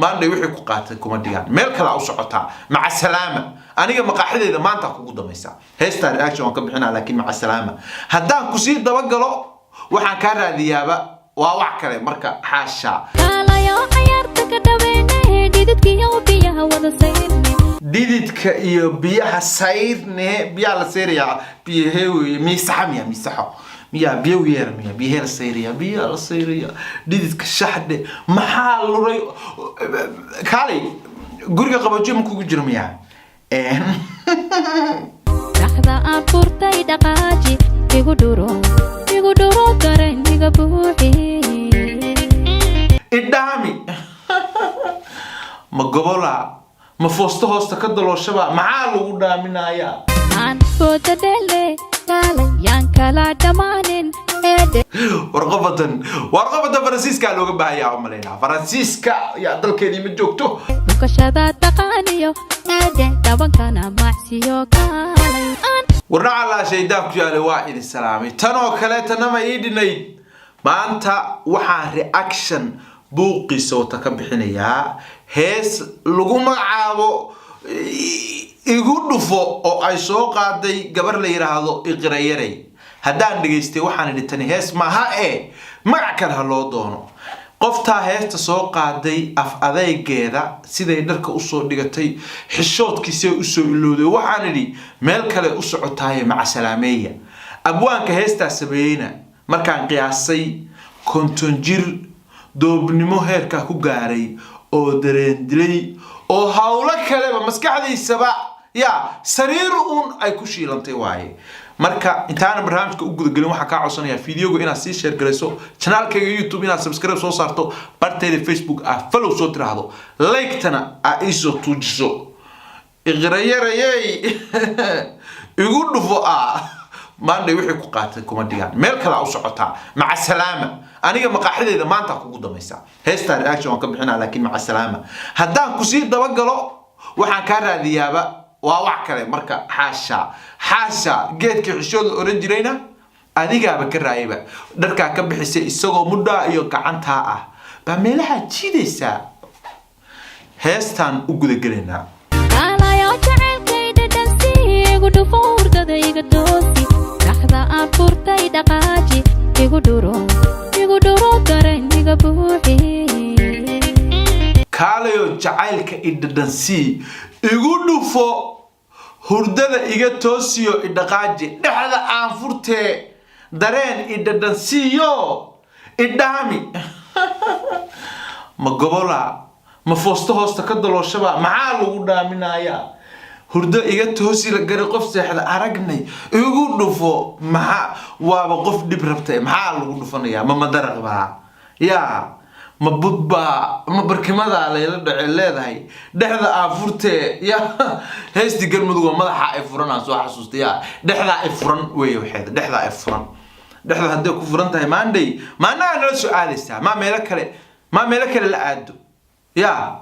maandhay wixii ku qaatay kuma dhigaan meel kale u socotaa maca salaama aniga maqaaxideeda maanta kugu damaysa heesta reaction waan ka bixinaa laakiin maca salaama haddaan ku sii daba galo waxaan ka raadiyaaba waa wax kale marka xaasha dididka iyo biyaha sayrne biyaha la sayrayaa biyaheewi miisaxamiya miisaxo miya biyo yeer miya biyo la sayriya biyo la sayriya dididka shaxde maxaa luray kaalay guriga qaboojiye ma kugu jiro miya raxda aan furtay dhaqaaji igu duro garan iga buuxi idhaami ma gobola ma foosto hoosta ka dalooshaba maxaa lagu dhaaminayaa aan fooda dhele yaan kala dhamaanin warqabadan faransiiska looga baahayaa oo maleynaa faransiiska yaa dalkeedii ma joogto lukashada taqaaniyo dabankana macsiyo kaalay warnaca la shaydaa ku yaale waa idin salaamay tan oo kale tanama ii dhinayd maanta waxaan reaction buuqiisa wata ka bixinayaa hees lagu magacaabo igu dhufo oo ay soo qaaday gabar la yiraahdo iqrayaray haddaan dhageystay waxaan idhi tani hees maaha magac kale ha loo doono qoftaa heesta soo qaaday af adaygeeda siday dharka u soo dhigatay xishoodkiisa u soo ilowday waxaan idhi meel kale u socotaay maca salaameeya abwaanka heestaa sameeyna markaan qiyaasay konton jir doobnimo heerka ku gaaray oo dareen dilay oo hawlo kaleba maskaxdiisaba sariir ay ku shiilantay waaye marka intaana barnaamijka u guda galin waxaan ka codsanayaa fiidiyoga inaad sii share garayso channelkayga YouTube inaad subscribe soo saarto barteeda Facebook follow soo tiraahdo like tana iso tuujiso iqrayarayay igu dhufo maandhay wixii ku qaatay kuma dhigaan meel kale u socotaa maca salaama aniga maqaaxideeda maanta kugu damaysa heesta reaction waan ka bixinaa laakiin maca salaama haddaan ku sii daba galo waxaan ka raadiyaaba waa wax kale marka xaasha geedka xishooda oran jirayna adigaaba ka raayaba dharka ka bixisay isagoo mudda iyo gacanta ba meelaha jiidaysa heestan u guda galeena kalayo jaceelkayda dhansi igu dhufo hurdada iga toosi raxda aan furtay dhaqaaji igu duro garan iga buuxi kalayo jaceelka idhansi igu dhufo hurdada iga toosiyo idhaqaaji dhexda aan furtee dareen idhansiyo idhaami ma gobola ma foosto hoosta ka dalooshaba maxaa lagu dhaaminayaa hurdo iga toosi la gari qof seexda aragnay igu dhufo maxaa waaba qof dhib rabtay maxaa lagu dhufanayaa ma madaraqba ma budba ma barkimada leela dhacay leedahay dhexda aan furtee heesti galmudug madaxa ay furan aan soo xasuustay dhexda ay furan way waxeeda dhexda ay furan dhexda haday ku furan tahay maandhay maana la soo aadaysa ma meel kale la aado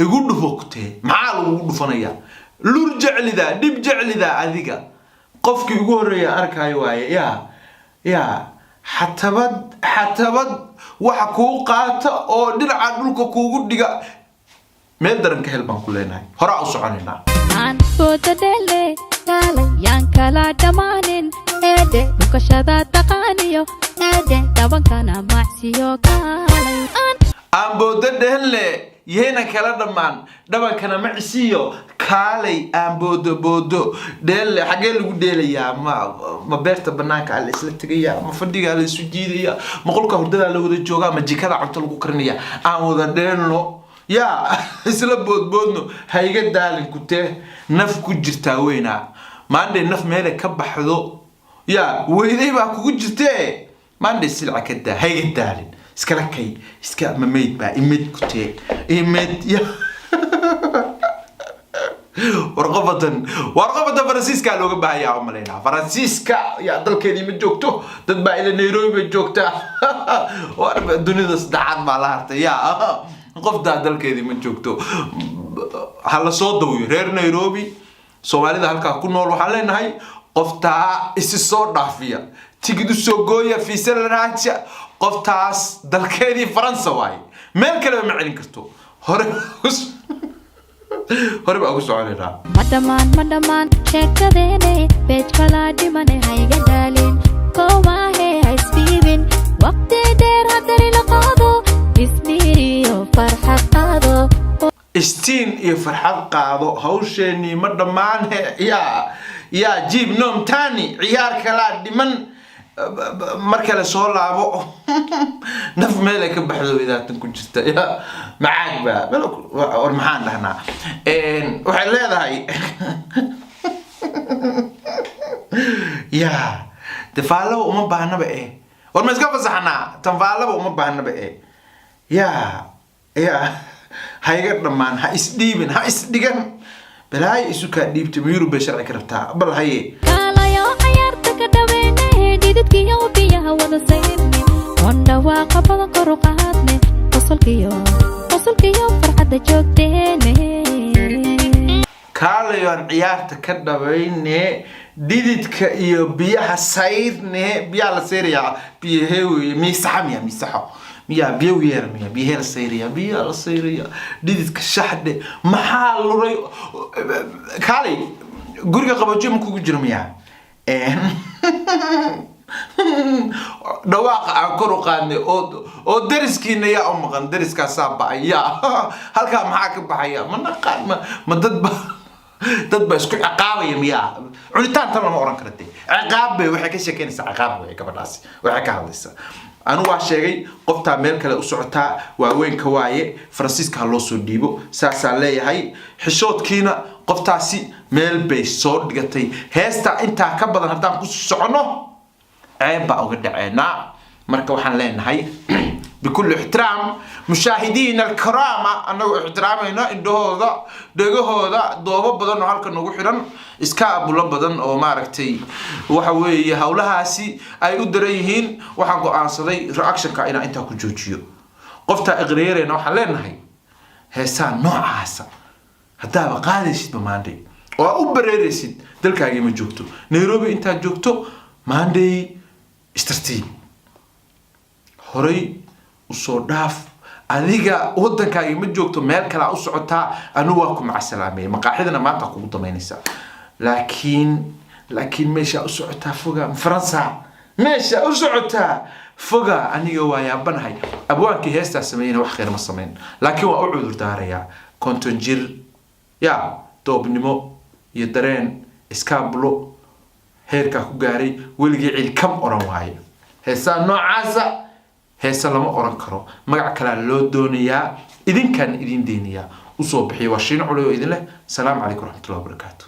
igu dhufo kutee maxaa lagu dhufanaya lur jeclida dib jeclida adiga qofkii ugu horeeya arkaayo waaye xatabad waxa kuu qaata oo dhinaca dhulka kuugu dhiga meel daran ka hel baan ku leenahay hore u soconaynaa aan fooda dhele yaan kala dhamaanin lukashada taqaaniyo dabankana macsiyo kaalay aan booda dhele yeena kala dhamaan dhabankana macsiyo kaalay aan boodo dhele xagee lagu dheelayaa ma beerta banaanka la isla tagayaa ma fadhiga la isu jiidaya ma qolka hurdada la wada joogaa ma jikada cunto lagu karinaya aan wada dheelno isla boodboodno hayga daalin ku tee naf ku jirtaa weyna maandhay naf meel ka baxdo weyday baa kugu jirtee maandhay silca ka daa hayga daalin iskala kay iska mameyd baa imid ku tee warqabadan faransiiska looga baahayaa oo maleynaa faransiiska dalkeedii ma joogto dad baa ila Nairobi bay joogtaa dunida saddexaad baa la hartay qofta dalkeedii ma joogto hala soo dawiyo reer Nairobi Soomaalida halka ku nool waxaan leenahay qofta isi soo dhaafiya tigid u soo gooya fiisa la raaja qoftaas dalkeedii Faransa waay meel kale ma celin karto hore baa ugu soconayna madamaan sheekadeene beej kala dhimane hayga daalin koowahe haysbiibin waqti dheer hadari la qaado isniiriyo farxad qaado istiin iyo farxad qaado hawsheeni ma dhammaan yaa jiib noom tani ciyaar kala dhiman marka la soo laabo naf meel ka baxdo idaatan ku jirta ya macaag baa war maxaan dhahnaa waxay leedahay ya tafaalo uma baahnaba war ma iska fasaxnaa tafaalo uma baahnaba ya hayga dhamaan ha isdhiibin ha isdhigan balaay isu ka dhiibtay miyuru bay sharci ka rabtaa bal haye kaalayo ciyaarta ka dhaweene dhididkiyo biyaha wada sayrne wanda waa qabadan kor u qaadne qosolkiyo farxadda joogteene kaalayoon ciyaarta ka dhaweyne dhididka iyo biyaha sayrne biyaha la sayrayaa biyaheewi miisaxo miya biyo yeer miya biyo la sayriya dhididka shaxde maxaa luray kaalay guriga qabojiyo ma kugu jiro miya dhawaaqa aan kor u qaadnay oo dariskiina yaa u maqan dariskaasaa ba'aya halkaa maxaa ka baxaya ma naqaan ma dad ba isku ciqaabaya miya cunitaan tan lama oran karate ciqaab bay waxay ka sheekeynaysaa ciqaab way gabadhaasi waxay ka hadlaysaa anu waa sheegay qoftaa meel kale u socotaa waaweynka waaye Francisca loo soo dhiibo saasaa leeyahay xishoodkiina qoftaasi meel bay soo dhigatay heesta intaa ka badan haddaan ku socono ceeb baa uga dhaceena marka waxaan leenahay بكل احترام مشاهدين الكرام أنه احترامنا إندهودا دعوهودا دوبا بدن وحالك نقول حرام إسكاب ولا بدن أو ماركتي وحوي هؤلاء هاسي أي أدريهن وحقو أنصدي رأكشن كائنا أنت كجوجيو قفت إغريرنا وحلنا هاي هسان نوع عسى حتى بقادش بماندي وأبررسيد دلك أجي مجوكتو نيروبي أنت جوكتو ماندي استرتيب هوري usoo dhaaf adiga wadankaaga ma joogto meel kale u socotaa anu waa ku macasalaamay maqaaxidana maanta kugu dameynaysa laakiin meesha u socotaa foga Faransa meesha u socotaa foga aniga waa yaabanahay abwaankii heesta sameeyna wax khayr ma sameyn laakiin waa u cudur daaraya konton jir ya doobnimo iyo dareen iskaabulo heerka ku gaaray weligii cil kam oran waaye heesa noocaasa heesa lama oran karo magac kala loo doonayaa idinkan idin deeniyaa u soo bixiyo waa shiin culiyo idin leh salaam calaykum warahmatullahi wabarakatuh